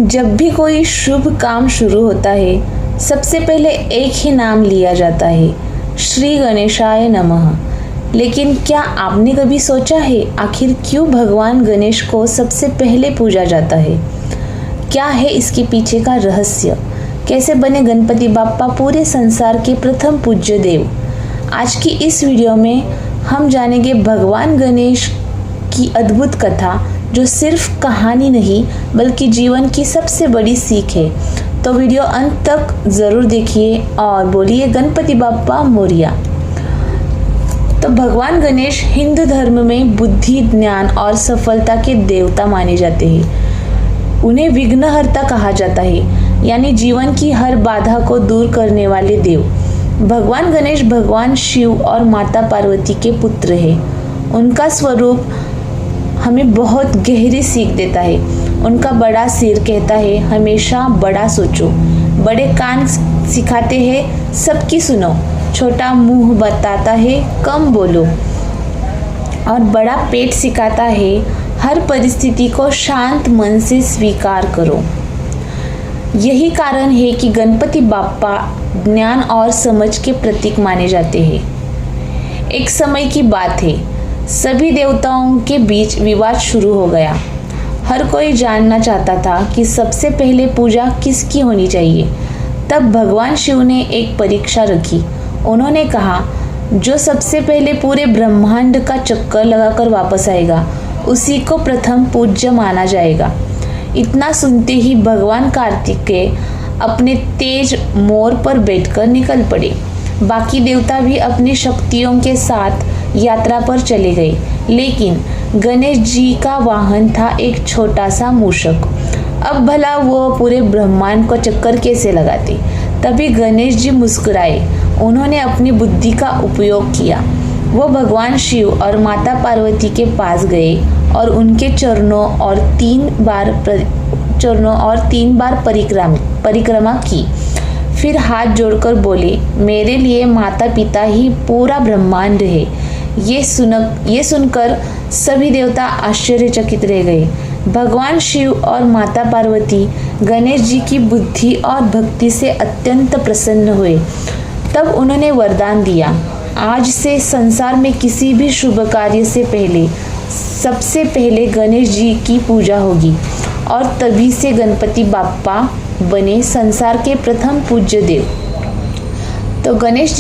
जब भी कोई शुभ काम शुरू होता है सबसे पहले एक ही नाम लिया जाता है, श्री गणेशाय नमः। लेकिन क्या आपने कभी सोचा है आखिर क्यों भगवान गणेश को सबसे पहले पूजा जाता है? क्या है इसके पीछे का रहस्य? कैसे बने गणपति बाप्पा पूरे संसार के प्रथम पूज्य देव? आज की इस वीडियो में हम जानेंगे भगवान गणेश की अद्भुत कथा, जो सिर्फ कहानी नहीं बल्कि जीवन की सबसे बड़ी सीख है। तो वीडियो अंत तक ज़रूर देखिए और बोलिए गणपति बाप्पा मोरिया। तो भगवान गणेश हिंदू धर्म में बुद्धि, ज्ञान और सफलता के देवता माने जाते हैं। उन्हें विघ्नहर्ता कहा जाता है, यानी जीवन की हर बाधा को दूर करने वाले देव। भगवान गणेश भगवान शिव और माता पार्वती के पुत्र हैं। उनका स्वरूप हमें बहुत गहरी सीख देता है। उनका बड़ा सिर कहता है हमेशा बड़ा सोचो, बड़े कान सिखाते हैं सबकी सुनो, छोटा मुंह बताता है कम बोलो, और बड़ा पेट सिखाता है हर परिस्थिति को शांत मन से स्वीकार करो। यही कारण है कि गणपति बाप्पा ज्ञान और समझ के प्रतीक माने जाते हैं। एक समय की बात है, सभी देवताओं के बीच विवाद शुरू हो गया। हर कोई जानना चाहता था कि सबसे पहले पूजा किसकी होनी चाहिए। तब भगवान शिव ने एक परीक्षा रखी। उन्होंने कहा, जो सबसे पहले पूरे ब्रह्मांड का चक्कर लगाकर वापस आएगा उसी को प्रथम पूज्य माना जाएगा। इतना सुनते ही भगवान कार्तिकेय अपने तेज मोर पर बैठकर निकल पड़े। बाकी देवता भी अपनी शक्तियों के साथ यात्रा पर चले गए, लेकिन गणेश जी का वाहन था एक छोटा सा मूषक। अब भला वो पूरे ब्रह्मांड को चक्कर कैसे लगाते? तभी गणेश जी मुस्कुराए। उन्होंने अपनी बुद्धि का उपयोग किया। वो भगवान शिव और माता पार्वती के पास गए और उनके चरणों और तीन बार परिक्रमा की। फिर हाथ जोड़कर बोले, मेरे लिए माता पिता ही पूरा ब्रह्मांड है। ये सुनकर सभी देवता आश्चर्यचकित रह गए। भगवान शिव और माता पार्वती गणेश जी की बुद्धि और भक्ति से अत्यंत प्रसन्न हुए। तब उन्होंने वरदान दिया, आज से संसार में किसी भी शुभ कार्य से पहले सबसे पहले गणेश जी की पूजा होगी। और तभी से गणपति बाप्पा बने संसार के प्रथम पूज्य देव। तो गणेश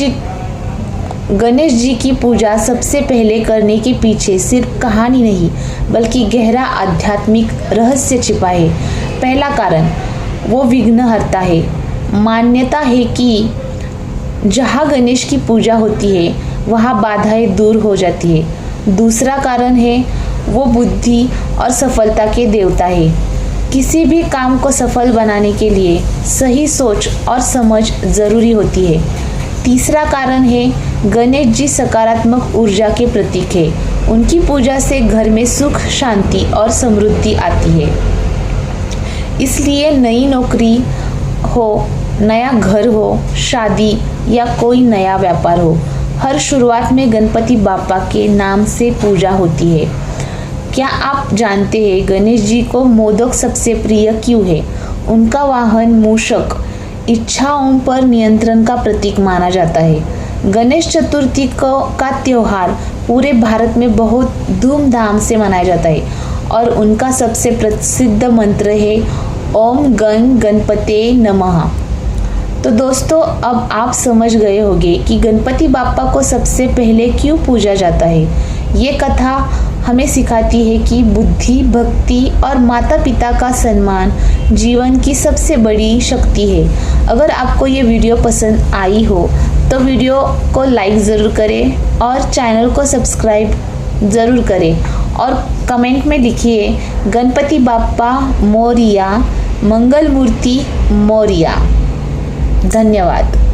जी की पूजा सबसे पहले करने के पीछे सिर्फ कहानी नहीं बल्कि गहरा आध्यात्मिक रहस्य छिपा है। पहला कारण, वो विघ्नहर्ता है। मान्यता है कि जहाँ गणेश की पूजा होती है वहाँ बाधाएं दूर हो जाती है। दूसरा कारण है, वो बुद्धि और सफलता के देवता है। किसी भी काम को सफल बनाने के लिए सही सोच और समझ जरूरी होती है। तीसरा कारण है, गणेश जी सकारात्मक ऊर्जा के प्रतीक है। उनकी पूजा से घर में सुख, शांति और समृद्धि आती है। इसलिए नई नौकरी हो, नया घर हो, शादी या कोई नया व्यापार हो, हर शुरुआत में गणपति बाप्पा के नाम से पूजा होती है। क्या आप जानते हैं गणेश जी को मोदक सबसे प्रिय क्यों है? उनका वाहन मूषक इच्छाओं पर नियंत्रण का प्रतीक माना जाता है। गणेश चतुर्थी का त्योहार पूरे भारत में बहुत धूमधाम से मनाया जाता है और उनका सबसे प्रसिद्ध मंत्र है ओम गण गणपते नमः। तो दोस्तों, अब आप समझ गए होंगे कि गणपति बाप्पा को सबसे पहले क्यों पूजा जाता है। ये कथा हमें सिखाती है कि बुद्धि, भक्ति और माता पिता का सम्मान जीवन की सबसे बड़ी शक्ति है। अगर आपको ये वीडियो पसंद आई हो तो वीडियो को लाइक ज़रूर करें और चैनल को सब्सक्राइब ज़रूर करें और कमेंट में लिखिए गणपति बाप्पा मोरिया, मंगल मूर्ति मोरिया। धन्यवाद।